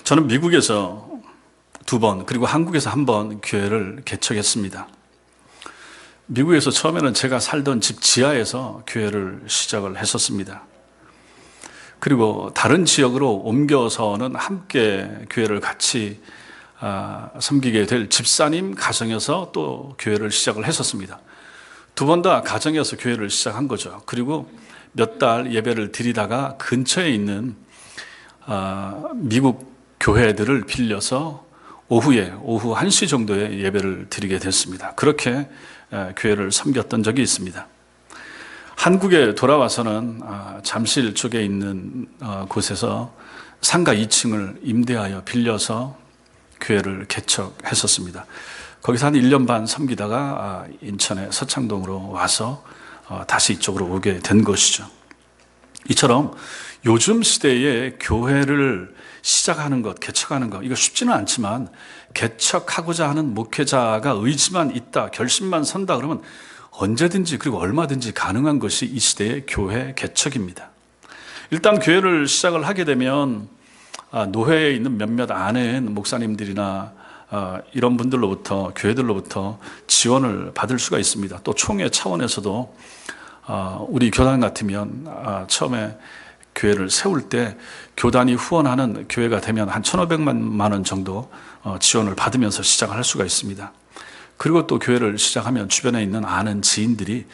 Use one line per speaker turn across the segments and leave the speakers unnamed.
저는 미국에서 2번 그리고 한국에서 1번 교회를 개척했습니다. 미국에서 처음에는 제가 살던 집 지하에서 교회를 시작을 했었습니다. 그리고 다른 지역으로 옮겨서는 함께 교회를 같이 섬기게 될 집사님 가정에서 또 교회를 시작을 했었습니다. 2번 다 가정에서 교회를 시작한 거죠. 그리고 몇 달 예배를 드리다가 근처에 있는 미국 교회들을 빌려서 오후 1시 정도에 예배를 드리게 됐습니다. 그렇게 교회를 섬겼던 적이 있습니다. 한국에 돌아와서는 잠실 쪽에 있는 곳에서 상가 2층을 임대하여 빌려서 교회를 개척했었습니다. 거기서 한 1년 반 섬기다가 인천의 서창동으로 와서 다시 이쪽으로 오게 된 것이죠. 이처럼 요즘 시대에 교회를 시작하는 것, 개척하는 것, 이거 쉽지는 않지만 개척하고자 하는 목회자가 의지만 있다, 결심만 선다 그러면 언제든지 그리고 얼마든지 가능한 것이 이 시대의 교회 개척입니다. 일단 교회를 시작을 하게 되면 노회에 있는 몇몇 아는 목사님들이나 이런 분들로부터, 교회들로부터 지원을 받을 수가 있습니다. 또 총회 차원에서도 우리 교단 같으면 처음에 교회를 세울 때 교단이 후원하는 교회가 되면 한 1,500만 원 정도 지원을 받으면서 시작을 할 수가 있습니다. 그리고 또 교회를 시작하면 주변에 있는 아는 지인들이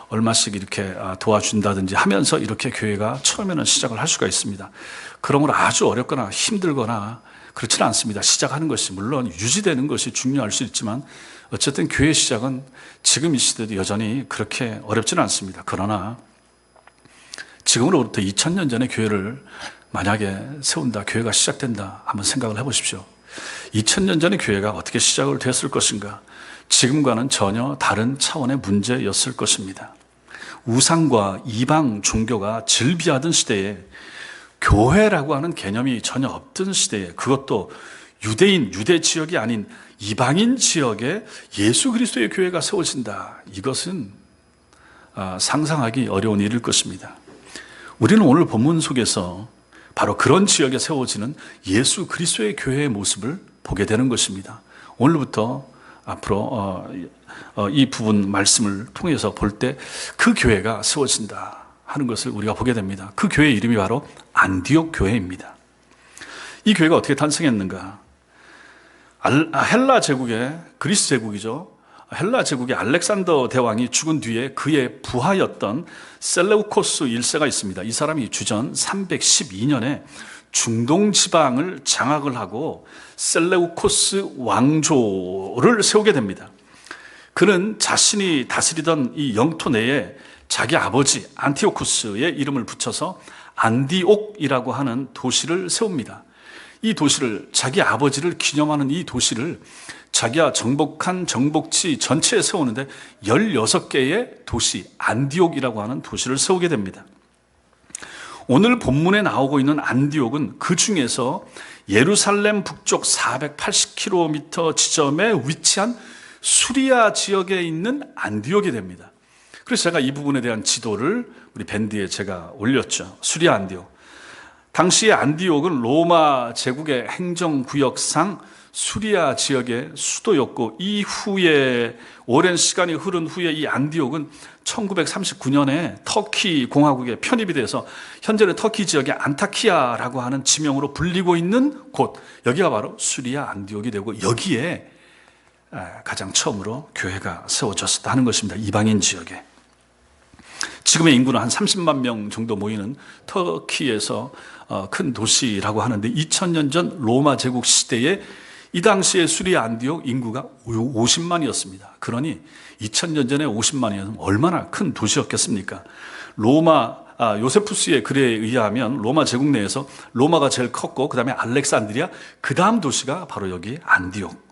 얼마씩 이렇게 도와준다든지 하면서 이렇게 교회가 처음에는 시작을 할 수가 있습니다. 그런 걸 아주 어렵거나 힘들거나 그렇지는 않습니다. 시작하는 것이 물론 유지되는 것이 중요할 수 있지만 어쨌든 교회 시작은 지금 이 시대도 여전히 그렇게 어렵지는 않습니다. 그러나 지금으로부터 2000년 전에 교회를 만약에 세운다, 교회가 시작된다 한번 생각을 해보십시오. 2000년 전에 교회가 어떻게 시작을 됐을 것인가? 지금과는 전혀 다른 차원의 문제였을 것입니다. 우상과 이방 종교가 즐비하던 시대에 교회라고 하는 개념이 전혀 없던 시대에, 그것도 유대 지역이 아닌 이방인 지역에 예수 그리스도의 교회가 세워진다. 이것은 상상하기 어려운 일일 것입니다. 우리는 오늘 본문 속에서 바로 그런 지역에 세워지는 예수 그리스도의 교회의 모습을 보게 되는 것입니다. 오늘부터 앞으로 이 부분 말씀을 통해서 볼 때 그 교회가 세워진다 하는 것을 우리가 보게 됩니다. 그 교회의 이름이 바로 안디옥 교회입니다. 이 교회가 어떻게 탄생했는가? 헬라 제국의, 그리스 제국이죠. 헬라 제국의 알렉산더 대왕이 죽은 뒤에 그의 부하였던 셀레우코스 1세가 있습니다. 이 사람이 주전 312년에 중동 지방을 장악을 하고 셀레우코스 왕조를 세우게 됩니다. 그는 자신이 다스리던 이 영토 내에 자기 아버지 안티오쿠스의 이름을 붙여서 안디옥이라고 하는 도시를 세웁니다. 이 도시를, 자기 아버지를 기념하는 이 도시를 자기가 정복한 정복지 전체에 세우는데 16개의 도시, 안디옥이라고 하는 도시를 세우게 됩니다. 오늘 본문에 나오고 있는 안디옥은 그 중에서 예루살렘 북쪽 480km 지점에 위치한 수리아 지역에 있는 안디옥이 됩니다. 그래서 제가 이 부분에 대한 지도를 우리 밴드에 제가 올렸죠. 수리아 안디옥. 당시의 안디옥은 로마 제국의 행정구역상 수리아 지역의 수도였고, 이후에 오랜 시간이 흐른 후에 이 안디옥은 1939년에 터키 공화국에 편입이 돼서 현재는 터키 지역의 안타키아라고 하는 지명으로 불리고 있는 곳, 여기가 바로 수리아 안디옥이 되고, 여기에 가장 처음으로 교회가 세워졌다 하는 것입니다. 이방인 지역에. 지금의 인구는 한 30만 명 정도 모이는 터키에서 큰 도시라고 하는데, 2000년 전 로마 제국 시대에 이 당시에 수리아 안디옥 인구가 50만이었습니다. 그러니 2000년 전에 50만이면 얼마나 큰 도시였겠습니까? 요세푸스의 글에 의하면 로마 제국 내에서 로마가 제일 컸고, 그 다음에 알렉산드리아, 그 다음 도시가 바로 여기 안디옥,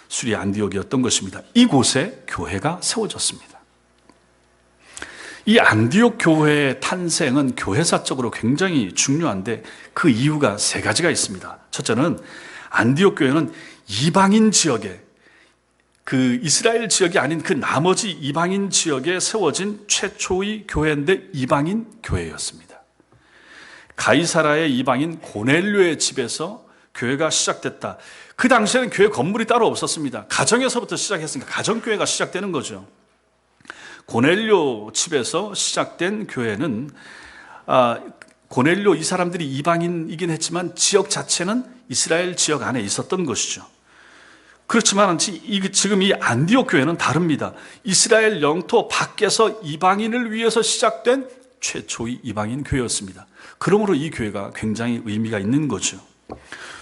수리아 안디옥이었던 것입니다. 이곳에 교회가 세워졌습니다. 이 안디옥 교회의 탄생은 교회사적으로 굉장히 중요한데 그 이유가 3가지가 있습니다. 첫째는 안디옥 교회는 이방인 지역에, 그 이스라엘 지역이 아닌 그 나머지 이방인 지역에 세워진 최초의 교회인데 이방인 교회였습니다. 가이사라의 이방인 고넬료의 집에서 교회가 시작됐다. 그 당시에는 교회 건물이 따로 없었습니다. 가정에서부터 시작했으니까 가정교회가 시작되는 거죠. 고넬료 집에서 시작된 교회는 고넬료 이 사람들이 이방인이긴 했지만 지역 자체는 이스라엘 지역 안에 있었던 것이죠. 그렇지만 지금 이 안디옥 교회는 다릅니다. 이스라엘 영토 밖에서 이방인을 위해서 시작된 최초의 이방인 교회였습니다. 그러므로 이 교회가 굉장히 의미가 있는 거죠.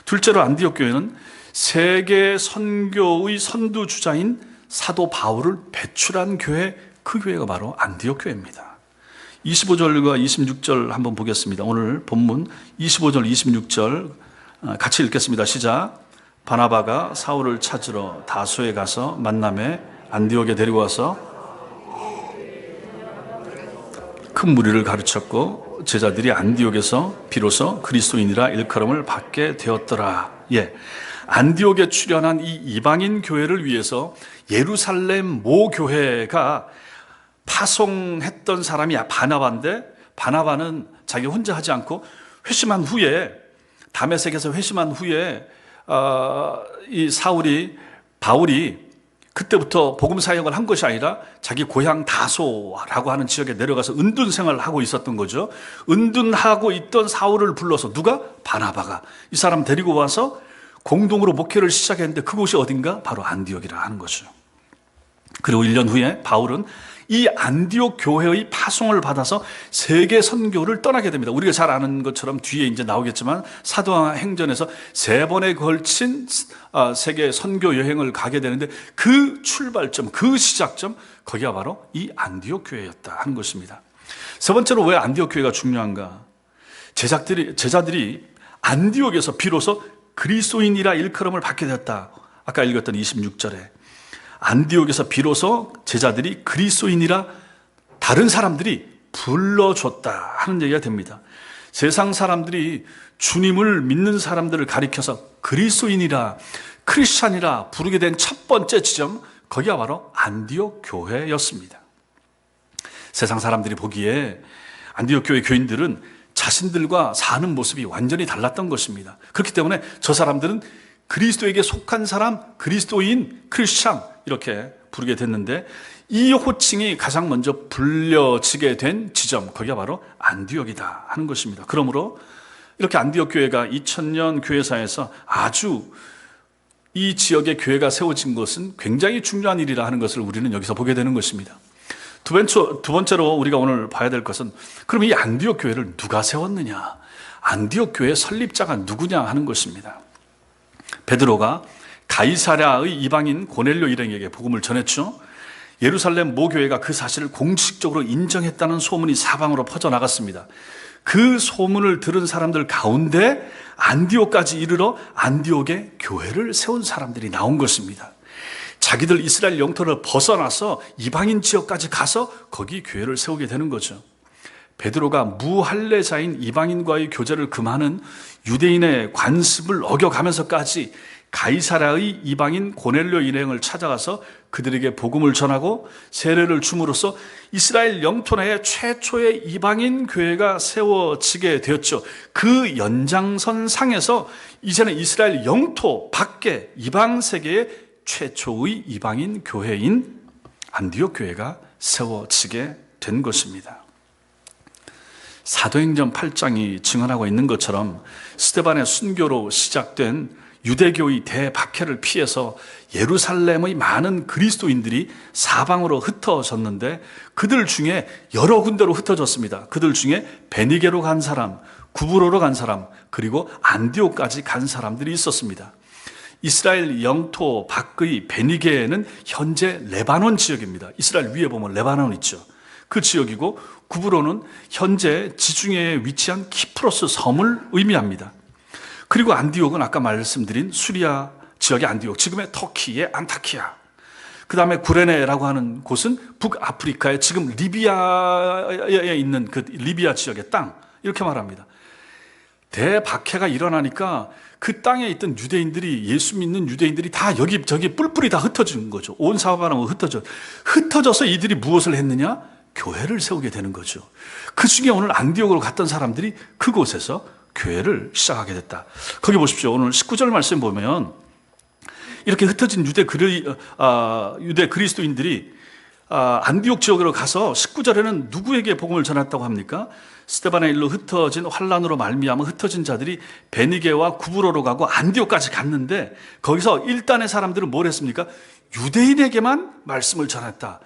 둘째로 안디옥 교회는 세계 선교의 선두주자인 사도 바울을 배출한 교회, 그 교회가 바로 안디옥 교회입니다. 25절과 26절 한번 보겠습니다. 오늘 본문 25절, 26절 같이 읽겠습니다. 시작. 바나바가 사울을 찾으러 다소에 가서 만남에 안디옥에 데리고 와서 큰 무리를 가르쳤고 제자들이 안디옥에서 비로소 그리스도인이라 일컬음을 받게 되었더라. 안디옥에 출현한 이 이방인 교회를 위해서 예루살렘 모 교회가 파송했던 사람이 바나바인데, 바나바는 자기 혼자 하지 않고 회심한 후에, 다메섹에서 회심한 후에 이 바울이 그때부터 복음 사역을 한 것이 아니라 자기 고향 다소라고 하는 지역에 내려가서 은둔 생활을 하고 있었던 거죠. 은둔하고 있던 사울을 불러서 누가? 바나바가 이 사람 데리고 와서 공동으로 목회를 시작했는데 그곳이 어딘가? 바로 안디옥이라 하는 거죠. 그리고 1년 후에 바울은 이 안디옥 교회의 파송을 받아서 세계 선교를 떠나게 됩니다. 우리가 잘 아는 것처럼 뒤에 이제 나오겠지만 사도행전에서 3번에 걸친 세계 선교 여행을 가게 되는데 그 출발점, 그 시작점, 거기가 바로 이 안디옥 교회였다 하는 것입니다. 세 번째로 왜 안디옥 교회가 중요한가? 제자들이 안디옥에서 비로소 그리스도인이라 일컬음을 받게 되었다. 아까 읽었던 26절에 안디옥에서 비로소 제자들이 그리스도인이라 다른 사람들이 불러줬다 하는 얘기가 됩니다. 세상 사람들이 주님을 믿는 사람들을 가리켜서 그리스도인이라, 크리스찬이라 부르게 된 첫 번째 지점, 거기가 바로 안디옥 교회였습니다. 세상 사람들이 보기에 안디옥 교회 교인들은 자신들과 사는 모습이 완전히 달랐던 것입니다. 그렇기 때문에 저 사람들은 그리스도에게 속한 사람, 그리스도인, 크리스찬 이렇게 부르게 됐는데 이 호칭이 가장 먼저 불려지게 된 지점, 거기가 바로 안디옥이다 하는 것입니다. 그러므로 이렇게 안디옥 교회가 2000년 교회사에서 아주 이 지역의 교회가 세워진 것은 굉장히 중요한 일이라 하는 것을 우리는 여기서 보게 되는 것입니다. 두 번째로 우리가 오늘 봐야 될 것은 그럼 이 안디옥 교회를 누가 세웠느냐, 안디옥 교회의 설립자가 누구냐 하는 것입니다. 베드로가 가이사랴의 이방인 고넬료 일행에게 복음을 전했죠. 예루살렘 모교회가 그 사실을 공식적으로 인정했다는 소문이 사방으로 퍼져나갔습니다. 그 소문을 들은 사람들 가운데 안디옥까지 이르러 안디옥에 교회를 세운 사람들이 나온 것입니다. 자기들 이스라엘 영토를 벗어나서 이방인 지역까지 가서 거기 교회를 세우게 되는 거죠. 베드로가 무할례자인 이방인과의 교제를 금하는 유대인의 관습을 어겨가면서까지 가이사랴의 이방인 고넬료 일행을 찾아가서 그들에게 복음을 전하고 세례를 줌으로써 이스라엘 영토 내에 최초의 이방인 교회가 세워지게 되었죠. 그 연장선상에서 이제는 이스라엘 영토 밖에 이방 세계의 최초의 이방인 교회인 안디옥 교회가 세워지게 된 것입니다. 사도행전 8장이 증언하고 있는 것처럼 스데반의 순교로 시작된 유대교의 대박해를 피해서 예루살렘의 많은 그리스도인들이 사방으로 흩어졌는데 그들 중에 여러 군데로 흩어졌습니다. 그들 중에 베니게로 간 사람, 구브로로 간 사람, 그리고 안디옥까지 간 사람들이 있었습니다. 이스라엘 영토 밖의 베니게는 현재 레바논 지역입니다. 이스라엘 위에 보면 레바논 있죠. 그 지역이고 구브로는 현재 지중해에 위치한 키프로스 섬을 의미합니다. 그리고 안디옥은 아까 말씀드린 수리아 지역의 안디옥, 지금의 터키의 안타키아. 그 다음에 구레네라고 하는 곳은 북아프리카의 지금 리비아에 있는 그 리비아 지역의 땅, 이렇게 말합니다. 대박해가 일어나니까 그 땅에 있던 유대인들이, 예수 믿는 유대인들이 다 여기저기 뿔뿔이 다 흩어진 거죠. 온 사방으로 흩어져서 이들이 무엇을 했느냐? 교회를 세우게 되는 거죠. 그 중에 오늘 안디옥으로 갔던 사람들이 그곳에서 교회를 시작하게 됐다. 거기 보십시오. 오늘 19절 말씀 보면 이렇게 흩어진 유대 그리스도인들이 안디옥 지역으로 가서 19절에는 누구에게 복음을 전했다고 합니까? 스데반의 일로 흩어진 환란으로 말미암아 흩어진 자들이 베니게와 구브로로 가고 안디옥까지 갔는데 거기서 일단의 사람들은 뭘 했습니까? 유대인에게만 말씀을 전했다.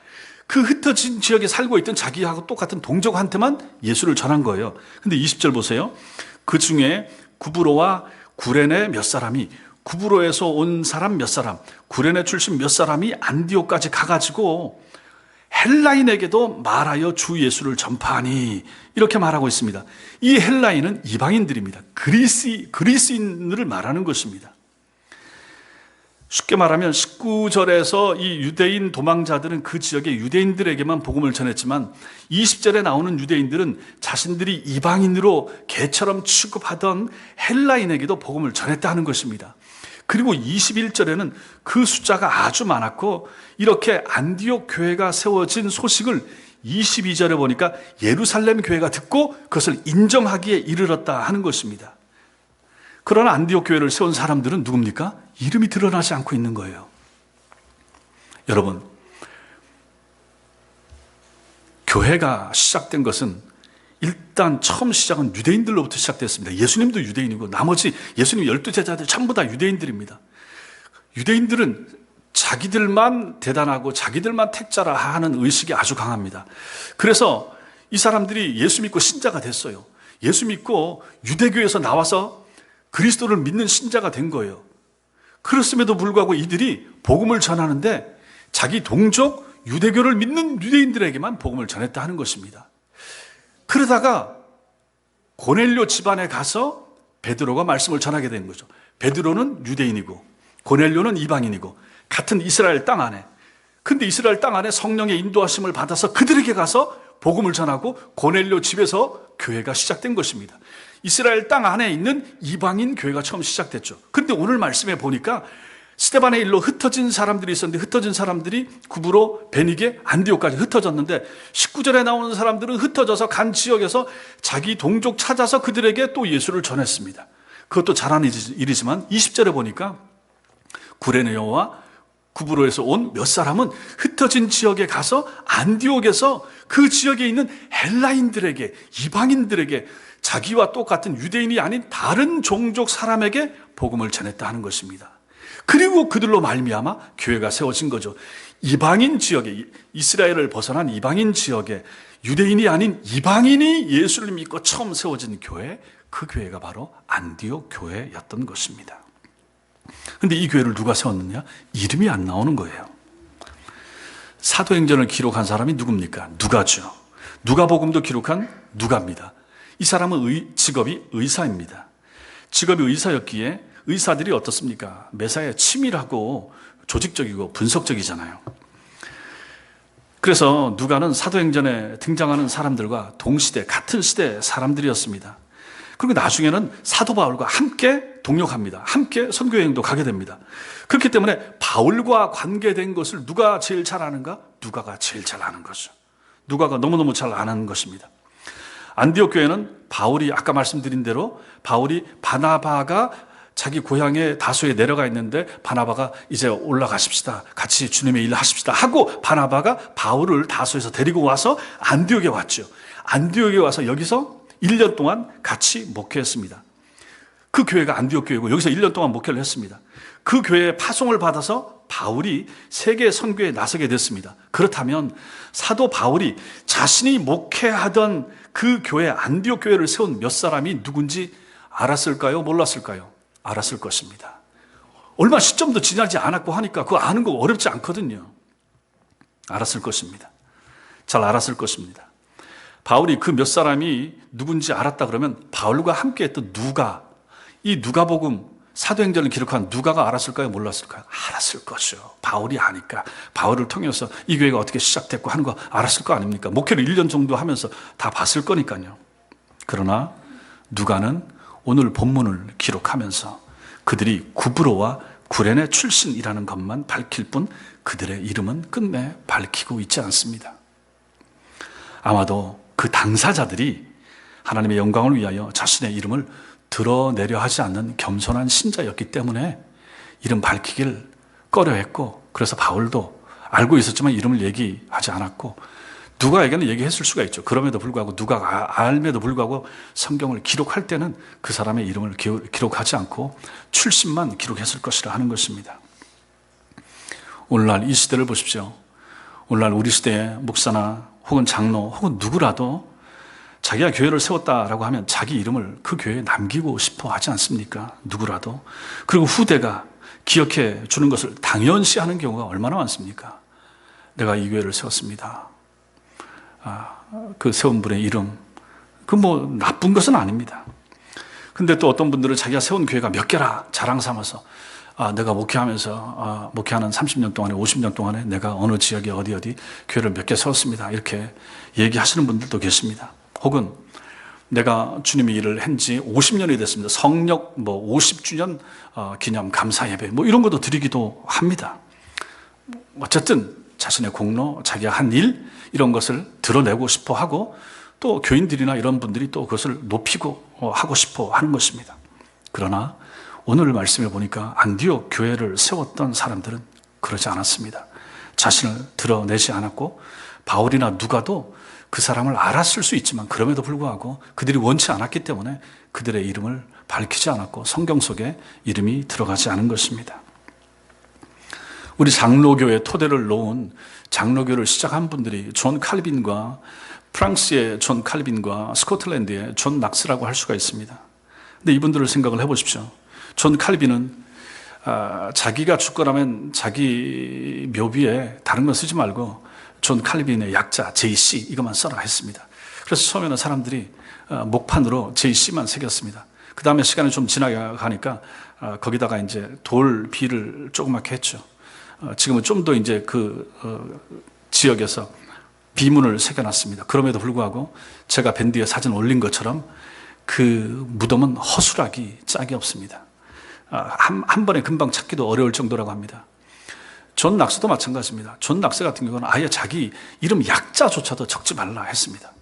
그 흩어진 지역에 살고 있던 자기하고 똑같은 동족한테만 예수를 전한 거예요. 근데 20절 보세요. 그 중에 구브로와 구레네 몇 사람이, 구브로에서 온 사람 몇 사람, 구레네 출신 몇 사람이 안디옥까지 가가지고 헬라인에게도 말하여 주 예수를 전파하니, 이렇게 말하고 있습니다. 이 헬라인은 이방인들입니다. 그리스인들을 말하는 것입니다. 쉽게 말하면 19절에서 이 유대인 도망자들은 그 지역의 유대인들에게만 복음을 전했지만 20절에 나오는 유대인들은 자신들이 이방인으로 개처럼 취급하던 헬라인에게도 복음을 전했다는 것입니다. 그리고 21절에는 그 숫자가 아주 많았고 이렇게 안디옥 교회가 세워진 소식을 22절에 보니까 예루살렘 교회가 듣고 그것을 인정하기에 이르렀다 하는 것입니다. 그러나 안디옥 교회를 세운 사람들은 누굽니까? 이름이 드러나지 않고 있는 거예요. 여러분, 교회가 시작된 것은 일단 처음 시작은 유대인들로부터 시작됐습니다. 예수님도 유대인이고 나머지 예수님 12제자들 전부 다 유대인들입니다. 유대인들은 자기들만 대단하고 자기들만 택자라 하는 의식이 아주 강합니다. 그래서 이 사람들이 예수 믿고 신자가 됐어요. 예수 믿고 유대교에서 나와서 그리스도를 믿는 신자가 된 거예요. 그렇음에도 불구하고 이들이 복음을 전하는데 자기 동족 유대교를 믿는 유대인들에게만 복음을 전했다 하는 것입니다. 그러다가 고넬료 집안에 가서 베드로가 말씀을 전하게 된 거죠. 베드로는 유대인이고 고넬료는 이방인이고 같은 이스라엘 땅 안에, 근데 이스라엘 땅 안에 성령의 인도하심을 받아서 그들에게 가서 복음을 전하고 고넬료 집에서 교회가 시작된 것입니다. 이스라엘 땅 안에 있는 이방인 교회가 처음 시작됐죠. 그런데 오늘 말씀에 보니까 스데반의 일로 흩어진 사람들이 있었는데 흩어진 사람들이 구브로, 베니게, 안디옥까지 흩어졌는데 19절에 나오는 사람들은 흩어져서 간 지역에서 자기 동족 찾아서 그들에게 또 예수를 전했습니다. 그것도 잘하는 일이지만 20절에 보니까 구레네오와 구브로에서 온 몇 사람은 흩어진 지역에 가서 안디옥에서 그 지역에 있는 헬라인들에게, 이방인들에게 자기와 똑같은 유대인이 아닌 다른 종족 사람에게 복음을 전했다 하는 것입니다. 그리고 그들로 말미암아 교회가 세워진 거죠. 이방인 지역에, 이스라엘을 벗어난 이방인 지역에 유대인이 아닌 이방인이 예수를 믿고 처음 세워진 교회, 그 교회가 바로 안디옥 교회였던 것입니다. 그런데 이 교회를 누가 세웠느냐? 이름이 안 나오는 거예요. 사도행전을 기록한 사람이 누굽니까? 누가죠. 누가복음도 기록한 누가입니다. 이 사람은 직업이 의사입니다. 직업이 의사였기에 의사들이 어떻습니까? 매사에 치밀하고 조직적이고 분석적이잖아요. 그래서 누가는 사도행전에 등장하는 사람들과 동시대, 같은 시대 사람들이었습니다. 그리고 나중에는 사도 바울과 함께 동역합니다. 함께 선교여행도 가게 됩니다. 그렇기 때문에 바울과 관계된 것을 누가 제일 잘 아는가? 누가가 제일 잘 아는 거죠. 누가가 너무너무 잘 아는 것입니다. 안디옥 교회는 바울이 아까 말씀드린 대로 바울이 바나바가 자기 고향에 다소에 내려가 있는데 바나바가 이제 올라가십시다. 같이 주님의 일을 하십시다 하고 바나바가 바울을 다소에서 데리고 와서 안디옥에 왔죠. 안디옥에 와서 여기서 1년 동안 같이 목회했습니다. 그 교회가 안디옥 교회고 여기서 1년 동안 목회를 했습니다. 그 교회의 파송을 받아서 바울이 세계 선교에 나서게 됐습니다. 그렇다면 사도 바울이 자신이 목회하던 그 교회 안디옥 교회를 세운 몇 사람이 누군지 알았을까요? 몰랐을까요? 알았을 것입니다. 얼마 시점도 지나지 않았고 하니까 그거 아는 거 어렵지 않거든요. 알았을 것입니다. 잘 알았을 것입니다. 바울이 그 몇 사람이 누군지 알았다 그러면 바울과 함께 했던 누가, 이 누가복음 사도행전을 기록한 누가가 알았을까요? 몰랐을까요? 알았을 것이요. 바울이 아니까 바울을 통해서 이 교회가 어떻게 시작됐고 하는 거 알았을 거 아닙니까? 목회를 1년 정도 하면서 다 봤을 거니까요. 그러나 누가는 오늘 본문을 기록하면서 그들이 구브로와 구레네 출신이라는 것만 밝힐 뿐 그들의 이름은 끝내 밝히고 있지 않습니다. 아마도 그 당사자들이 하나님의 영광을 위하여 자신의 이름을 드러내려 하지 않는 겸손한 신자였기 때문에 이름 밝히길 꺼려했고, 그래서 바울도 알고 있었지만 이름을 얘기하지 않았고, 누가에게는 얘기했을 수가 있죠. 그럼에도 불구하고, 누가 알면도 불구하고 성경을 기록할 때는 그 사람의 이름을 기록하지 않고 출신만 기록했을 것이라 하는 것입니다. 오늘날 이 시대를 보십시오. 오늘날 우리 시대의 목사나 혹은 장로 혹은 누구라도 자기가 교회를 세웠다라고 하면 자기 이름을 그 교회에 남기고 싶어 하지 않습니까? 누구라도. 그리고 후대가 기억해 주는 것을 당연시하는 경우가 얼마나 많습니까? 내가 이 교회를 세웠습니다. 그 세운 분의 이름, 그 뭐 나쁜 것은 아닙니다. 근데 또 어떤 분들은 자기가 세운 교회가 몇 개라 자랑 삼아서 내가 목회하면서 목회하는 30년 동안에 50년 동안에 내가 어느 지역에 어디 교회를 몇 개 세웠습니다. 이렇게 얘기하시는 분들도 계십니다. 혹은 내가 주님의 일을 한 지 50년이 됐습니다. 성역 50주년 기념 감사 예배 이런 것도 드리기도 합니다. 어쨌든 자신의 공로, 자기가 한 일 이런 것을 드러내고 싶어 하고, 또 교인들이나 이런 분들이 또 그것을 높이고 하고 싶어 하는 것입니다. 그러나 오늘 말씀에 보니까 안디옥 교회를 세웠던 사람들은 그러지 않았습니다. 자신을 드러내지 않았고, 바울이나 누가도 그 사람을 알았을 수 있지만 그럼에도 불구하고 그들이 원치 않았기 때문에 그들의 이름을 밝히지 않았고 성경 속에 이름이 들어가지 않은 것입니다. 우리 장로교의 토대를 놓은, 장로교를 시작한 분들이 존 칼빈과, 프랑스의 존 칼빈과 스코틀랜드의 존 낙스라고 할 수가 있습니다. 근데 이분들을 생각을 해보십시오. 존 칼빈은 자기가 죽거라면 자기 묘비에 다른 거 쓰지 말고 존 칼빈의 약자 JC 이것만 써라 했습니다. 그래서 처음에는 사람들이 목판으로 JC만 새겼습니다. 그 다음에 시간이 좀 지나가니까 거기다가 이제 돌 비를 조그맣게 했죠. 지금은 좀 더 이제 지역에서 비문을 새겨놨습니다. 그럼에도 불구하고 제가 밴드에 사진 올린 것처럼 그 무덤은 허술하기 짝이 없습니다. 한 번에 금방 찾기도 어려울 정도라고 합니다. 존 낙스도 마찬가지입니다. 존 낙스 같은 경우는 아예 자기 이름 약자조차도 적지 말라 했습니다.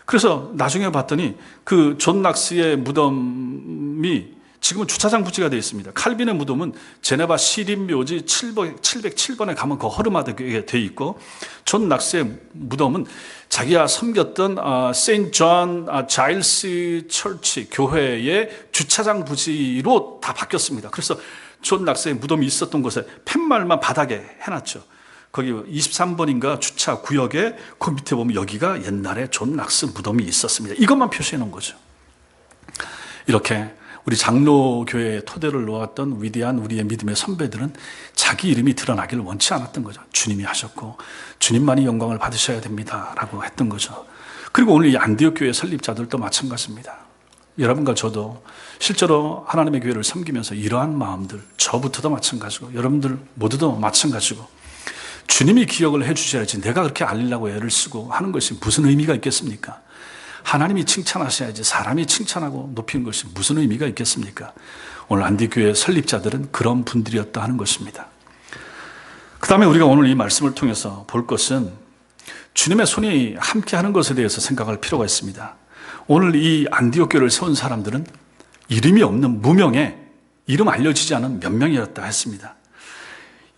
그래서 나중에 봤더니 그 존 낙스의 무덤이 지금은 주차장 부지가 되어 있습니다. 칼빈의 무덤은 제네바 시립묘지 707번에 가면 그 허름하게 되어 있고, 존 낙스의 무덤은 자기가 섬겼던 세인트 존 자일스 철치 교회의 주차장 부지로 다 바뀌었습니다. 그래서 존 낙스의 무덤이 있었던 곳에 팻말만 바닥에 해놨죠. 거기 23번인가 주차 구역에 그 밑에 보면 여기가 옛날에 존 낙스 무덤이 있었습니다. 이것만 표시해 놓은 거죠. 이렇게 우리 장로교회의 토대를 놓았던 위대한 우리의 믿음의 선배들은 자기 이름이 드러나기를 원치 않았던 거죠. 주님이 하셨고 주님만이 영광을 받으셔야 됩니다 라고 했던 거죠. 그리고 오늘 이 안디옥 교회 설립자들도 마찬가지입니다. 여러분과 저도 실제로 하나님의 교회를 섬기면서 이러한 마음들, 저부터도 마찬가지고 여러분들 모두도 마찬가지고, 주님이 기억을 해 주셔야지 내가 그렇게 알리려고 애를 쓰고 하는 것이 무슨 의미가 있겠습니까? 하나님이 칭찬하셔야지 사람이 칭찬하고 높이는 것이 무슨 의미가 있겠습니까? 오늘 안디교회 설립자들은 그런 분들이었다 하는 것입니다. 그 다음에 우리가 오늘 이 말씀을 통해서 볼 것은 주님의 손이 함께하는 것에 대해서 생각할 필요가 있습니다. 오늘 이 안디옥 교회를 세운 사람들은 이름이 없는 무명의, 이름 알려지지 않은 몇 명이었다 했습니다.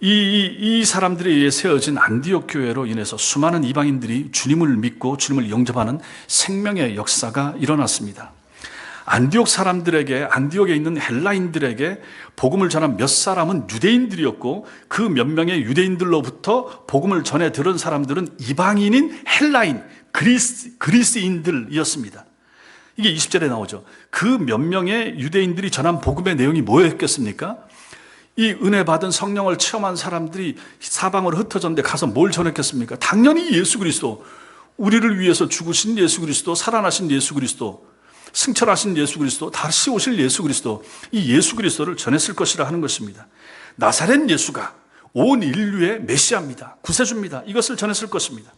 이 사람들에 의해 세워진 안디옥 교회로 인해서 수많은 이방인들이 주님을 믿고 주님을 영접하는 생명의 역사가 일어났습니다. 안디옥 사람들에게, 안디옥에 있는 헬라인들에게 복음을 전한 몇 사람은 유대인들이었고, 그 몇 명의 유대인들로부터 복음을 전해 들은 사람들은 이방인인 헬라인, 그리스인들이었습니다. 이게 20절에 나오죠. 그 몇 명의 유대인들이 전한 복음의 내용이 뭐였겠습니까? 이 은혜 받은 성령을 체험한 사람들이 사방으로 흩어졌는데 가서 뭘 전했겠습니까? 당연히 예수 그리스도, 우리를 위해서 죽으신 예수 그리스도, 살아나신 예수 그리스도, 승천하신 예수 그리스도, 다시 오실 예수 그리스도, 이 예수 그리스도를 전했을 것이라 하는 것입니다. 나사렛 예수가 온 인류의 메시아입니다. 구세주입니다. 이것을 전했을 것입니다.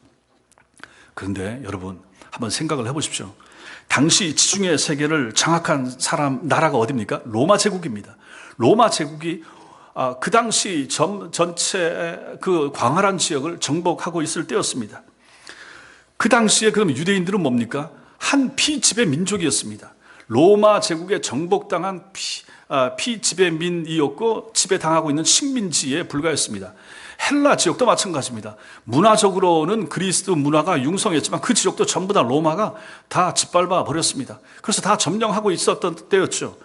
그런데 여러분 한번 생각을 해보십시오. 당시 지중해 세계를 장악한 나라가 어디입니까? 로마 제국입니다. 로마 제국이 그 당시 전체 그 광활한 지역을 정복하고 있을 때였습니다. 그 당시에 그럼 유대인들은 뭡니까? 한 피지배 민족이었습니다. 로마 제국에 정복당한 피지배민이었고 지배당하고 있는 식민지에 불과했습니다. 헬라 지역도 마찬가지입니다. 문화적으로는 그리스 문화가 융성했지만 그 지역도 전부 다 로마가 다 짓밟아 버렸습니다. 그래서 다 점령하고 있었던 때였죠.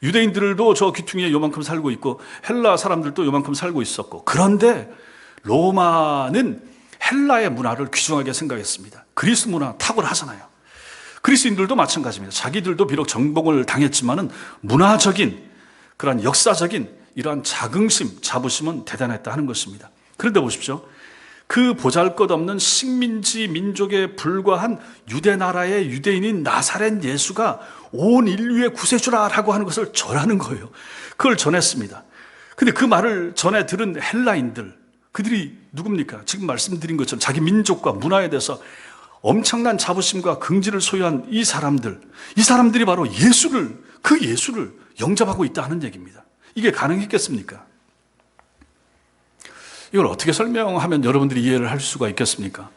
유대인들도 저 귀퉁이에 요만큼 살고 있고 헬라 사람들도 요만큼 살고 있었고, 그런데 로마는 헬라의 문화를 귀중하게 생각했습니다. 그리스 문화 탁월하잖아요. 그리스인들도 마찬가지입니다. 자기들도 비록 정복을 당했지만은 문화적인 그러한 역사적인 이러한 자긍심, 자부심은 대단했다 하는 것입니다. 그런데 보십시오. 그 보잘것없는 식민지 민족에 불과한 유대 나라의 유대인인 나사렛 예수가 온 인류의 구세주라라고 하는 것을 전하는 거예요. 그걸 전했습니다. 근데 그 말을 전해 들은 헬라인들, 그들이 누굽니까? 지금 말씀드린 것처럼 자기 민족과 문화에 대해서 엄청난 자부심과 긍지를 소유한 이 사람들이 바로 그 예수를 영접하고 있다 하는 얘기입니다. 이게 가능했겠습니까? 이걸 어떻게 설명하면 여러분들이 이해를 할 수가 있겠습니까?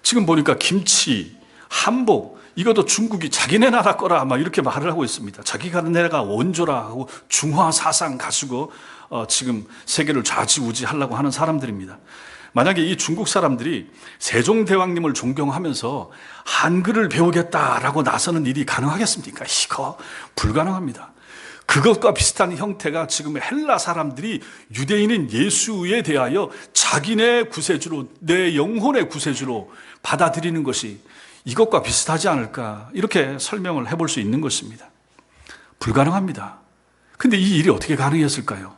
지금 보니까 김치, 한복, 이것도 중국이 자기네 나라 거라 막 이렇게 말을 하고 있습니다. 자기가 내가 원조라 하고 중화 사상 가지고 지금 세계를 좌지우지하려고 하는 사람들입니다. 만약에 이 중국 사람들이 세종대왕님을 존경하면서 한글을 배우겠다라고 나서는 일이 가능하겠습니까? 이거 불가능합니다. 그것과 비슷한 형태가 지금 헬라 사람들이 유대인인 예수에 대하여 자기네 구세주로, 내 영혼의 구세주로 받아들이는 것이 이것과 비슷하지 않을까, 이렇게 설명을 해볼 수 있는 것입니다. 불가능합니다. 근데 이 일이 어떻게 가능했을까요?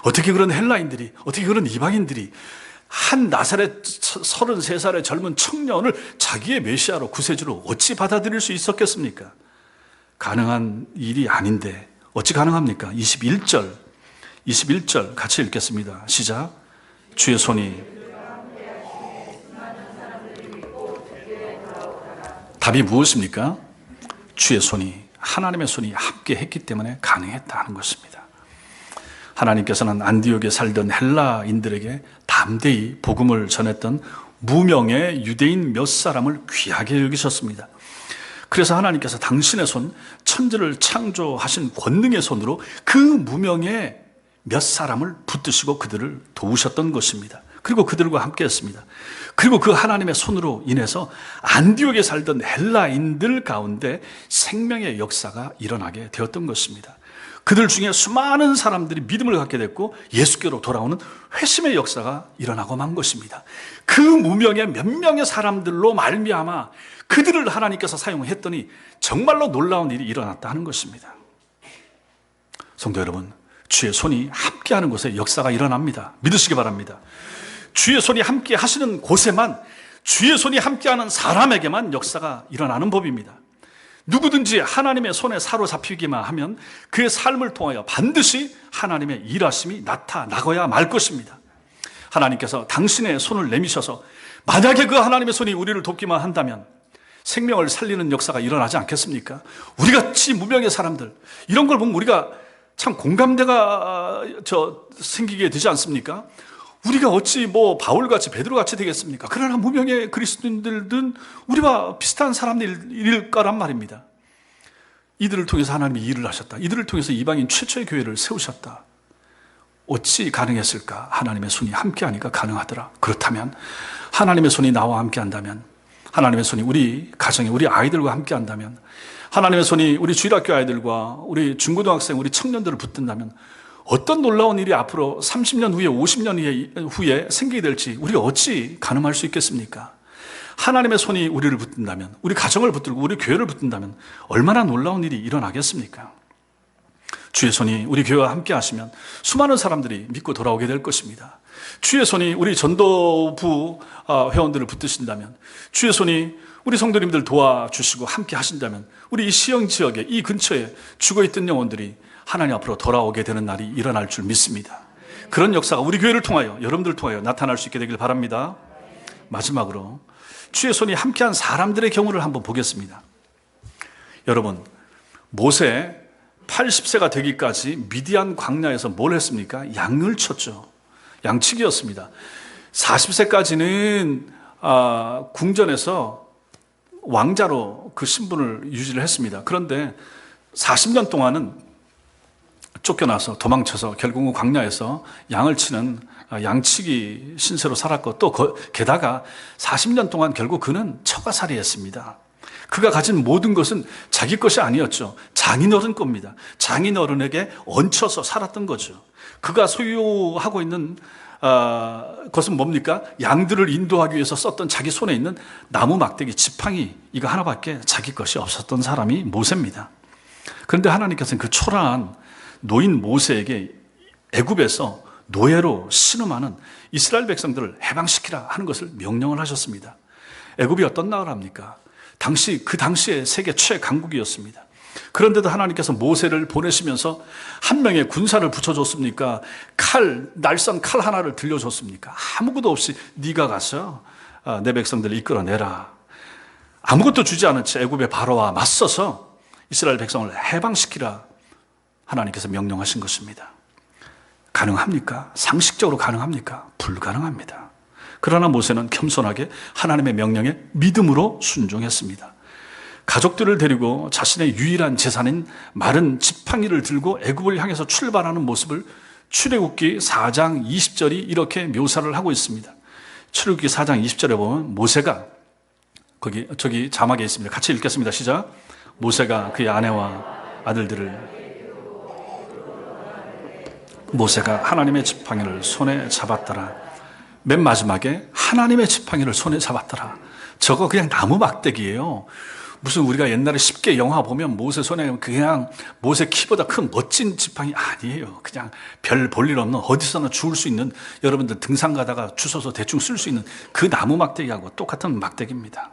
어떻게 그런 헬라인들이, 어떻게 그런 이방인들이 한 나사렛 33살의 젊은 청년을 자기의 메시아로, 구세주로 어찌 받아들일 수 있었겠습니까? 가능한 일이 아닌데 어찌 가능합니까? 21절 같이 읽겠습니다. 시작. 주의 손이, 답이 무엇입니까? 주의 손이, 하나님의 손이 함께 했기 때문에 가능했다는 것입니다. 하나님께서는 안디옥에 살던 헬라인들에게 담대히 복음을 전했던 무명의 유대인 몇 사람을 귀하게 여기셨습니다. 그래서 하나님께서 당신의 손, 천지를 창조하신 권능의 손으로 그 무명의 몇 사람을 붙드시고 그들을 도우셨던 것입니다. 그리고 그들과 함께 했습니다. 그리고 그 하나님의 손으로 인해서 안디옥에 살던 헬라인들 가운데 생명의 역사가 일어나게 되었던 것입니다. 그들 중에 수많은 사람들이 믿음을 갖게 됐고 예수께로 돌아오는 회심의 역사가 일어나고 만 것입니다. 그 무명의 몇 명의 사람들로 말미암아 그들을 하나님께서 사용했더니 정말로 놀라운 일이 일어났다 하는 것입니다. 성도 여러분, 주의 손이 함께하는 곳에 역사가 일어납니다. 믿으시기 바랍니다. 주의 손이 함께 하시는 곳에만, 주의 손이 함께하는 사람에게만 역사가 일어나는 법입니다. 누구든지 하나님의 손에 사로잡히기만 하면 그의 삶을 통하여 반드시 하나님의 일하심이 나타나고야 말 것입니다. 하나님께서 당신의 손을 내미셔서 만약에 그 하나님의 손이 우리를 돕기만 한다면 생명을 살리는 역사가 일어나지 않겠습니까? 우리같이 무명의 사람들, 이런 걸 보면 우리가 참 공감대가 생기게 되지 않습니까? 우리가 어찌 바울같이 베드로같이 되겠습니까? 그러나 무명의 그리스도인들은 우리와 비슷한 사람들일 거란 말입니다. 이들을 통해서 하나님이 일을 하셨다. 이들을 통해서 이방인 최초의 교회를 세우셨다. 어찌 가능했을까? 하나님의 손이 함께하니까 가능하더라. 그렇다면 하나님의 손이 나와 함께한다면, 하나님의 손이 우리 가정에 우리 아이들과 함께한다면, 하나님의 손이 우리 주일학교 아이들과 우리 중고등학생, 우리 청년들을 붙든다면 어떤 놀라운 일이 앞으로 30년 후에 50년 후에 생기게 될지 우리가 어찌 가늠할 수 있겠습니까? 하나님의 손이 우리를 붙든다면, 우리 가정을 붙들고 우리 교회를 붙든다면 얼마나 놀라운 일이 일어나겠습니까? 주의 손이 우리 교회와 함께 하시면 수많은 사람들이 믿고 돌아오게 될 것입니다. 주의 손이 우리 전도부 회원들을 붙드신다면, 주의 손이 우리 성도님들 도와주시고 함께 하신다면 우리 이 시형 지역에, 이 근처에 죽어있던 영혼들이 하나님 앞으로 돌아오게 되는 날이 일어날 줄 믿습니다. 그런 역사가 우리 교회를 통하여, 여러분들을 통하여 나타날 수 있게 되길 바랍니다. 마지막으로 주의 손이 함께한 사람들의 경우를 한번 보겠습니다. 여러분, 모세 80세가 되기까지 미디안 광야에서 뭘 했습니까? 양을 쳤죠. 양치기였습니다. 40세까지는 궁전에서 왕자로 그 신분을 유지를 했습니다. 그런데 40년 동안은 쫓겨나서 도망쳐서 결국은 광야에서 양을 치는 양치기 신세로 살았고 또 게다가 40년 동안 결국 그는 처가살이했습니다. 그가 가진 모든 것은 자기 것이 아니었죠. 장인어른 겁니다. 장인어른에게 얹혀서 살았던 거죠. 그가 소유하고 있는 것은 뭡니까? 양들을 인도하기 위해서 썼던 자기 손에 있는 나무 막대기 지팡이 이거 하나밖에 자기 것이 없었던 사람이 모세입니다. 그런데 하나님께서는 그 초라한 노인 모세에게 애굽에서 노예로 신음하는 이스라엘 백성들을 해방시키라 하는 것을 명령을 하셨습니다. 애굽이 어떤 나라입니까? 그 당시에 세계 최강국이었습니다. 그런데도 하나님께서 모세를 보내시면서 한 명의 군사를 붙여줬습니까? 날선 칼 하나를 들려줬습니까? 아무것도 없이 네가 가서 내 백성들을 이끌어내라. 아무것도 주지 않은 채 애굽의 바로와 맞서서 이스라엘 백성을 해방시키라 하나님께서 명령하신 것입니다. 가능합니까? 상식적으로 가능합니까? 불가능합니다. 그러나 모세는 겸손하게 하나님의 명령에 믿음으로 순종했습니다. 가족들을 데리고 자신의 유일한 재산인 마른 지팡이를 들고 애굽을 향해서 출발하는 모습을 출애굽기 4장 20절이 이렇게 묘사를 하고 있습니다. 출애굽기 4장 20절에 보면 모세가 저기 자막에 있습니다. 같이 읽겠습니다. 시작. 모세가 그의 아내와 아들들을 모세가 하나님의 지팡이를 손에 잡았더라. 맨 마지막에 하나님의 지팡이를 손에 잡았더라. 저거 그냥 나무 막대기예요. 무슨 우리가 옛날에 쉽게 영화 보면 모세 손에 그냥 모세 키보다 큰 멋진 지팡이 아니에요. 그냥 별 볼 일 없는 어디서나 주울 수 있는, 여러분들 등산 가다가 주워서 대충 쓸 수 있는 그 나무 막대기하고 똑같은 막대기입니다.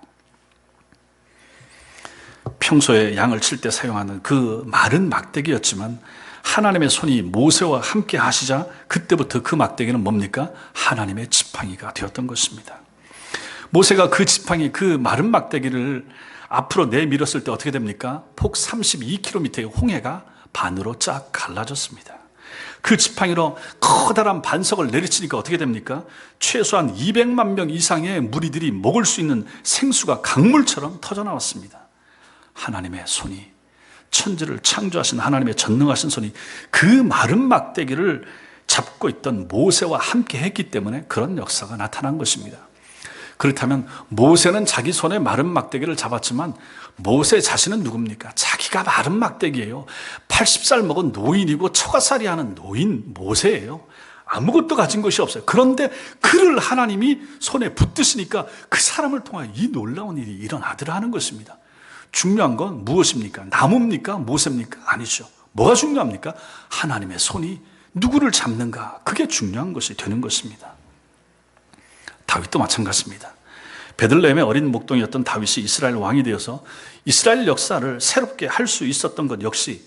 평소에 양을 칠 때 사용하는 그 마른 막대기였지만 하나님의 손이 모세와 함께 하시자 그때부터 그 막대기는 뭡니까? 하나님의 지팡이가 되었던 것입니다. 모세가 그 지팡이, 그 마른 막대기를 앞으로 내밀었을 때 어떻게 됩니까? 폭 32km의 홍해가 반으로 쫙 갈라졌습니다. 그 지팡이로 커다란 반석을 내리치니까 어떻게 됩니까? 최소한 200만 명 이상의 무리들이 먹을 수 있는 생수가 강물처럼 터져나왔습니다. 하나님의 손이, 천지를 창조하신 하나님의 전능하신 손이 그 마른 막대기를 잡고 있던 모세와 함께 했기 때문에 그런 역사가 나타난 것입니다. 그렇다면 모세는 자기 손에 마른 막대기를 잡았지만 모세 자신은 누굽니까? 자기가 마른 막대기예요. 80살 먹은 노인이고 처가살이 하는 노인 모세예요. 아무것도 가진 것이 없어요. 그런데 그를 하나님이 손에 붙드시니까 그 사람을 통하여 이 놀라운 일이 일어나더라 하는 것입니다. 중요한 건 무엇입니까? 나무입니까? 모세입니까? 아니죠. 뭐가 중요합니까? 하나님의 손이 누구를 잡는가? 그게 중요한 것이 되는 것입니다. 다윗도 마찬가지입니다. 베들레헴의 어린 목동이었던 다윗이 이스라엘 왕이 되어서 이스라엘 역사를 새롭게 할 수 있었던 것 역시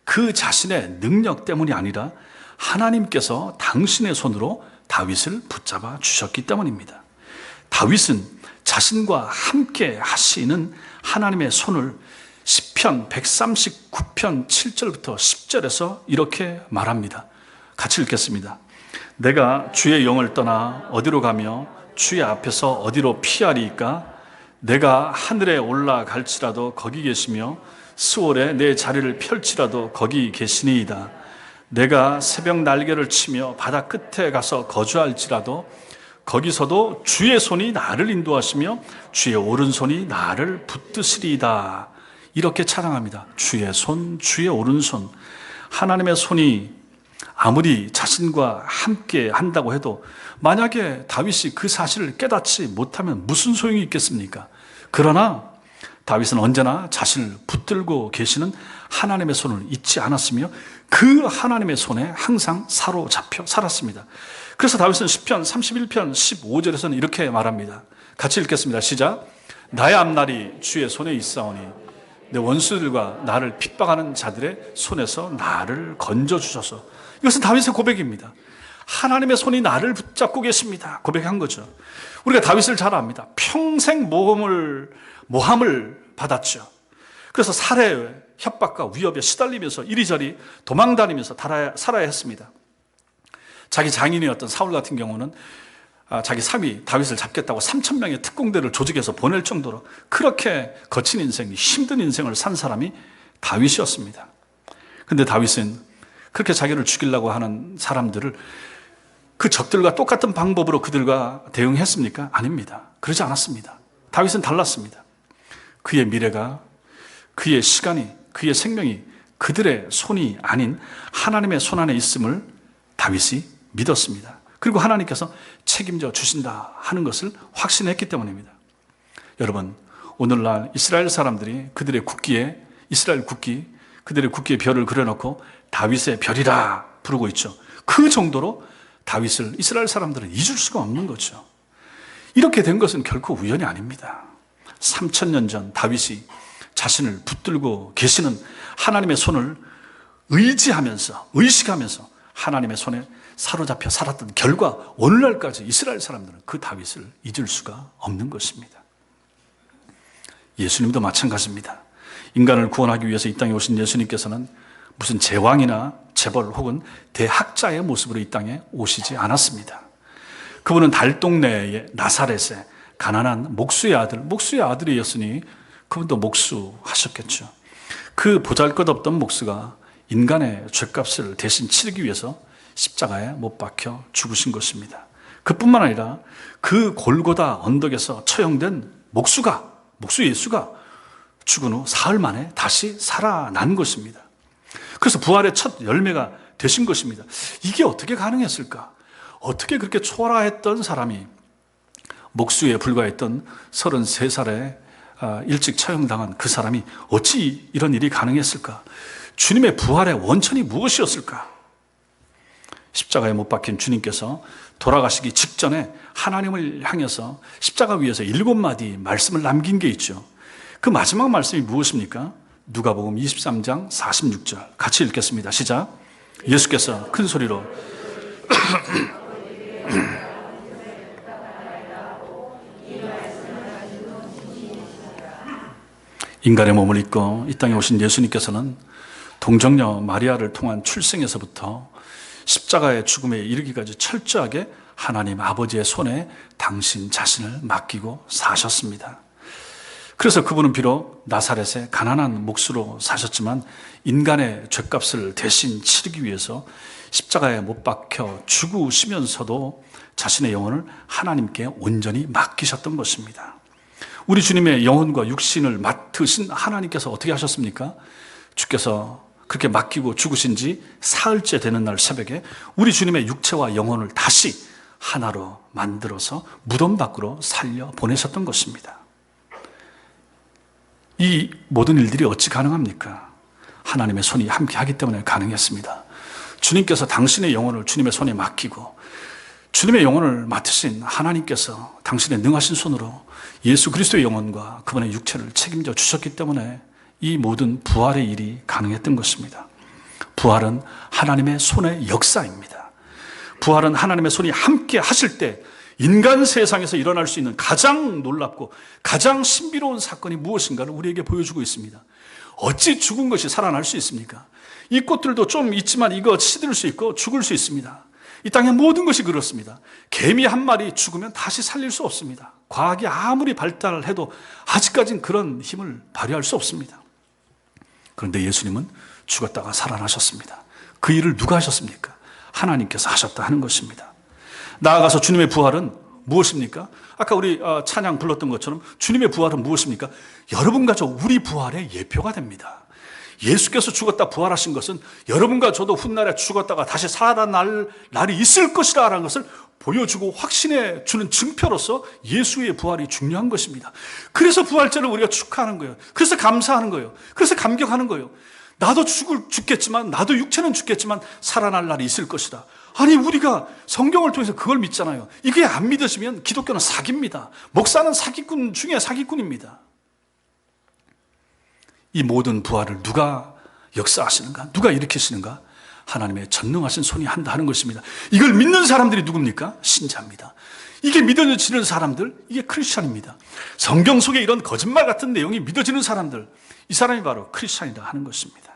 그 자신의 능력 때문이 아니라 하나님께서 당신의 손으로 다윗을 붙잡아 주셨기 때문입니다. 다윗은 자신과 함께 하시는 하나님의 손을 시편 139편 7절부터 10절에서 이렇게 말합니다. 같이 읽겠습니다. 내가 주의 영을 떠나 어디로 가며 주의 앞에서 어디로 피하리이까? 내가 하늘에 올라갈지라도 거기 계시며 스월에 내 자리를 펼치라도 거기 계시니이다. 내가 새벽 날개를 치며 바다 끝에 가서 거주할지라도 거기서도 주의 손이 나를 인도하시며 주의 오른손이 나를 붙드시리이다. 이렇게 찬양합니다. 주의 손, 주의 오른손. 하나님의 손이 아무리 자신과 함께 한다고 해도 만약에 다윗이 그 사실을 깨닫지 못하면 무슨 소용이 있겠습니까? 그러나 다윗은 언제나 자신을 붙들고 계시는 하나님의 손을 잊지 않았으며 그 하나님의 손에 항상 사로잡혀 살았습니다. 그래서 다윗은 시편 31편 15절에서는 이렇게 말합니다. 같이 읽겠습니다. 시작. 나의 앞날이 주의 손에 있사오니 내 원수들과 나를 핍박하는 자들의 손에서 나를 건져주셔서. 이것은 다윗의 고백입니다. 하나님의 손이 나를 붙잡고 계십니다. 고백한 거죠. 우리가 다윗을 잘 압니다. 평생 모함을 받았죠. 그래서 살해, 협박과 위협에 시달리면서 이리저리 도망다니면서 살아야 했습니다. 자기 장인이었던 사울 같은 경우는 자기 사위 다윗을 잡겠다고 3,000명의 특공대를 조직해서 보낼 정도로 그렇게 거친 인생, 힘든 인생을 산 사람이 다윗이었습니다. 근데 다윗은 그렇게 자기를 죽이려고 하는 사람들을 그 적들과 똑같은 방법으로 그들과 대응했습니까? 아닙니다. 그러지 않았습니다. 다윗은 달랐습니다. 그의 미래가, 그의 시간이, 그의 생명이 그들의 손이 아닌 하나님의 손 안에 있음을 다윗이 믿었습니다. 그리고 하나님께서 책임져 주신다 하는 것을 확신했기 때문입니다. 여러분, 오늘날 이스라엘 사람들이 그들의 국기에, 이스라엘 국기, 그들의 국기에 별을 그려놓고 다윗의 별이라 부르고 있죠. 그 정도로 다윗을 이스라엘 사람들은 잊을 수가 없는 거죠. 이렇게 된 것은 결코 우연이 아닙니다. 3000년 전 다윗이 자신을 붙들고 계시는 하나님의 손을 의지하면서, 의식하면서 하나님의 손에 사로잡혀 살았던 결과 오늘날까지 이스라엘 사람들은 그 다윗을 잊을 수가 없는 것입니다. 예수님도 마찬가지입니다. 인간을 구원하기 위해서 이 땅에 오신 예수님께서는 무슨 제왕이나 재벌 혹은 대학자의 모습으로 이 땅에 오시지 않았습니다. 그분은 달동네의 나사렛의 가난한 목수의 아들이었으니 그분도 목수하셨겠죠. 그 보잘것없던 목수가 인간의 죄값을 대신 치르기 위해서 십자가에 못 박혀 죽으신 것입니다. 그뿐만 아니라 그 골고다 언덕에서 처형된 목수 예수가 죽은 후 사흘 만에 다시 살아난 것입니다. 그래서 부활의 첫 열매가 되신 것입니다. 이게 어떻게 가능했을까? 어떻게 그렇게 초라했던 사람이 목수에 불과했던 33살에 일찍 처형당한 그 사람이 어찌 이런 일이 가능했을까? 주님의 부활의 원천이 무엇이었을까? 십자가에 못 박힌 주님께서 돌아가시기 직전에 하나님을 향해서 십자가 위에서 7마디 말씀을 남긴 게 있죠. 그 마지막 말씀이 무엇입니까? 누가복음 23장 46절 같이 읽겠습니다. 시작. 예수께서 큰 소리로 인간의 몸을 입고 이 땅에 오신 예수님께서는 동정녀 마리아를 통한 출생에서부터 십자가의 죽음에 이르기까지 철저하게 하나님 아버지의 손에 당신 자신을 맡기고 사셨습니다. 그래서 그분은 비록 나사렛의 가난한 목수로 사셨지만 인간의 죄값을 대신 치르기 위해서 십자가에 못 박혀 죽으시면서도 자신의 영혼을 하나님께 온전히 맡기셨던 것입니다. 우리 주님의 영혼과 육신을 맡으신 하나님께서 어떻게 하셨습니까? 주께서 그렇게 맡기고 죽으신 지 사흘째 되는 날 새벽에 우리 주님의 육체와 영혼을 다시 하나로 만들어서 무덤 밖으로 살려 보내셨던 것입니다. 이 모든 일들이 어찌 가능합니까? 하나님의 손이 함께 하기 때문에 가능했습니다. 주님께서 당신의 영혼을 주님의 손에 맡기고 주님의 영혼을 맡으신 하나님께서 당신의 능하신 손으로 예수 그리스도의 영혼과 그분의 육체를 책임져 주셨기 때문에 이 모든 부활의 일이 가능했던 것입니다. 부활은 하나님의 손의 역사입니다. 부활은 하나님의 손이 함께 하실 때 인간 세상에서 일어날 수 있는 가장 놀랍고 가장 신비로운 사건이 무엇인가를 우리에게 보여주고 있습니다. 어찌 죽은 것이 살아날 수 있습니까? 이 꽃들도 좀 있지만 이거 시들 수 있고 죽을 수 있습니다. 이 땅의 모든 것이 그렇습니다. 개미 한 마리 죽으면 다시 살릴 수 없습니다. 과학이 아무리 발달을 해도 아직까지는 그런 힘을 발휘할 수 없습니다. 그런데 예수님은 죽었다가 살아나셨습니다. 그 일을 누가 하셨습니까? 하나님께서 하셨다 하는 것입니다. 나아가서 주님의 부활은 무엇입니까? 아까 우리 찬양 불렀던 것처럼 주님의 부활은 무엇입니까? 여러분과 저 우리 부활의 예표가 됩니다. 예수께서 죽었다 부활하신 것은 여러분과 저도 훗날에 죽었다가 다시 살아날 날이 있을 것이라는 것을 보여주고 확신해 주는 증표로서 예수의 부활이 중요한 것입니다. 그래서 부활절을 우리가 축하하는 거예요. 그래서 감사하는 거예요. 그래서 감격하는 거예요. 나도 죽겠지만, 나도 육체는 죽겠지만 살아날 날이 있을 것이다. 아니, 우리가 성경을 통해서 그걸 믿잖아요. 이게 안 믿으시면 기독교는 사기입니다. 목사는 사기꾼 중에 사기꾼입니다. 이 모든 부활을 누가 역사하시는가? 누가 일으키시는가? 하나님의 전능하신 손이 한다 하는 것입니다. 이걸 믿는 사람들이 누굽니까? 신자입니다. 이게 믿어지는 사람들, 이게 크리스찬입니다. 성경 속에 이런 거짓말 같은 내용이 믿어지는 사람들, 이 사람이 바로 크리스찬이다 하는 것입니다.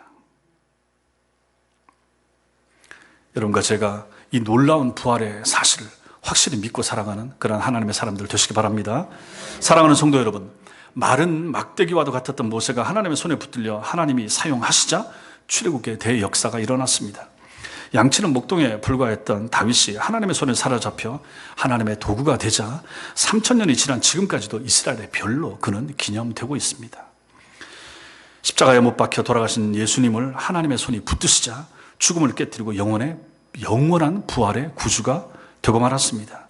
여러분과 제가 이 놀라운 부활의 사실을 확실히 믿고 살아가는 그런 하나님의 사람들 되시기 바랍니다. 사랑하는 성도 여러분, 마른 막대기와도 같았던 모세가 하나님의 손에 붙들려 하나님이 사용하시자 출애굽의 대역사가 일어났습니다. 양치는 목동에 불과했던 다윗이 하나님의 손에 사로잡혀 하나님의 도구가 되자 3000년이 지난 지금까지도 이스라엘의 별로 그는 기념되고 있습니다. 십자가에 못 박혀 돌아가신 예수님을 하나님의 손이 붙드시자 죽음을 깨뜨리고 영원한 부활의 구주가 되고 말았습니다.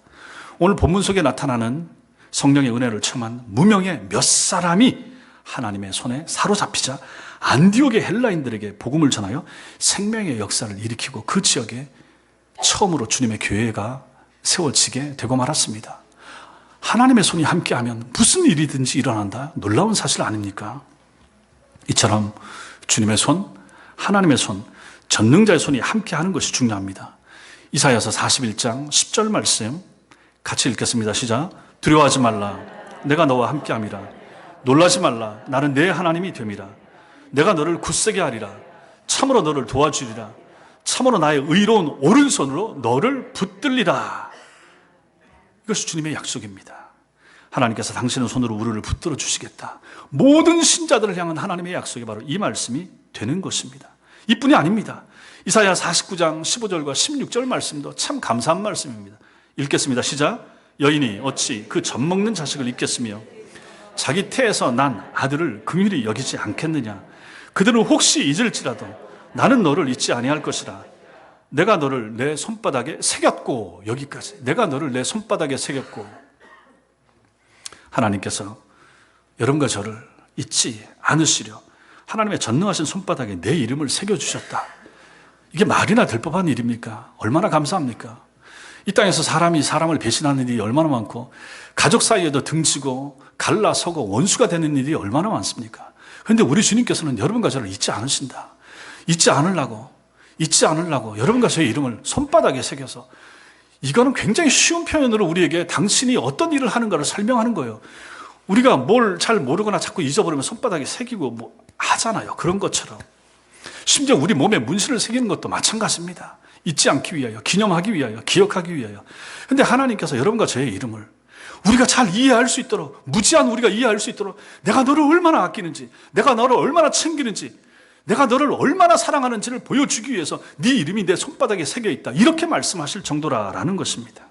오늘 본문 속에 나타나는 성령의 은혜를 체험한 무명의 몇 사람이 하나님의 손에 사로잡히자 안디옥의 헬라인들에게 복음을 전하여 생명의 역사를 일으키고 그 지역에 처음으로 주님의 교회가 세워지게 되고 말았습니다. 하나님의 손이 함께하면 무슨 일이든지 일어난다. 놀라운 사실 아닙니까? 이처럼 주님의 손, 하나님의 손, 전능자의 손이 함께하는 것이 중요합니다. 이사야서 41장 10절 말씀 같이 읽겠습니다. 시작. 두려워하지 말라. 내가 너와 함께함이라. 놀라지 말라. 나는 내 하나님이 됨이라. 내가 너를 굳세게 하리라. 참으로 너를 도와주리라. 참으로 나의 의로운 오른손으로 너를 붙들리라. 이것이 주님의 약속입니다. 하나님께서 당신의 손으로 우리를 붙들어 주시겠다. 모든 신자들을 향한 하나님의 약속이 바로 이 말씀이 되는 것입니다. 이뿐이 아닙니다. 이사야 49장 15절과 16절 말씀도 참 감사한 말씀입니다. 읽겠습니다. 시작. 여인이 어찌 그 젖먹는 자식을 잊겠으며 자기 태에서 난 아들을 긍휼히 여기지 않겠느냐. 그들은 혹시 잊을지라도 나는 너를 잊지 아니할 것이라. 내가 너를 내 손바닥에 새겼고, 여기까지 내가 너를 내 손바닥에 새겼고. 하나님께서 여러분과 저를 잊지 않으시려 하나님의 전능하신 손바닥에 내 이름을 새겨주셨다. 이게 말이나 될 법한 일입니까? 얼마나 감사합니까? 이 땅에서 사람이 사람을 배신하는 일이 얼마나 많고 가족 사이에도 등지고 갈라서고 원수가 되는 일이 얼마나 많습니까? 그런데 우리 주님께서는 여러분과 저를 잊지 않으신다. 잊지 않으려고 여러분과 저의 이름을 손바닥에 새겨서, 이거는 굉장히 쉬운 표현으로 우리에게 당신이 어떤 일을 하는가를 설명하는 거예요. 우리가 뭘 잘 모르거나 자꾸 잊어버리면 손바닥에 새기고 뭐 하잖아요. 그런 것처럼 심지어 우리 몸에 문신을 새기는 것도 마찬가지입니다. 잊지 않기 위하여, 기념하기 위하여, 기억하기 위하여. 그런데 하나님께서 여러분과 저의 이름을 우리가 잘 이해할 수 있도록, 무지한 우리가 이해할 수 있도록 내가 너를 얼마나 아끼는지, 내가 너를 얼마나 챙기는지, 내가 너를 얼마나 사랑하는지를 보여주기 위해서 네 이름이 내 손바닥에 새겨있다, 이렇게 말씀하실 정도라는 것입니다.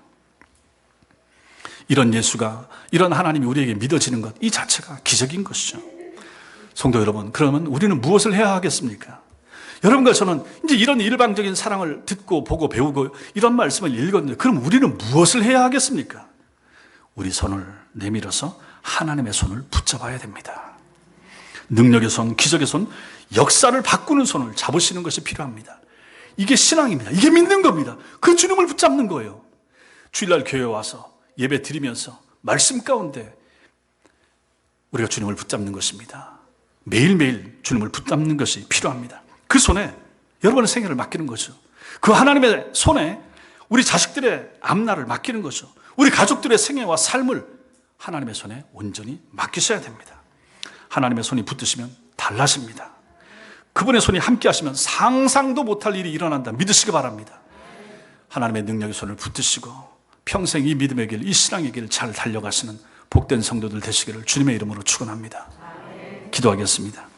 이런 예수가, 이런 하나님이 우리에게 믿어지는 것, 이 자체가 기적인 것이죠. 성도 여러분, 그러면 우리는 무엇을 해야 하겠습니까? 여러분과 저는 이제 이런 일방적인 사랑을 듣고 보고 배우고 이런 말씀을 읽었는데, 그럼 우리는 무엇을 해야 하겠습니까? 우리 손을 내밀어서 하나님의 손을 붙잡아야 됩니다. 능력의 손, 기적의 손, 역사를 바꾸는 손을 잡으시는 것이 필요합니다. 이게 신앙입니다. 이게 믿는 겁니다. 그 주님을 붙잡는 거예요. 주일날 교회에 와서 예배 드리면서 말씀 가운데 우리가 주님을 붙잡는 것입니다. 매일매일 주님을 붙잡는 것이 필요합니다. 그 손에 여러분의 생애를 맡기는 거죠. 그 하나님의 손에 우리 자식들의 앞날을 맡기는 거죠. 우리 가족들의 생애와 삶을 하나님의 손에 온전히 맡기셔야 됩니다. 하나님의 손이 붙으시면 달라집니다. 그분의 손이 함께 하시면 상상도 못할 일이 일어난다. 믿으시기 바랍니다. 하나님의 능력의 손을 붙드시고 평생 이 믿음의 길, 이 신앙의 길을 잘 달려가시는 복된 성도들 되시기를 주님의 이름으로 축원합니다. 기도하겠습니다.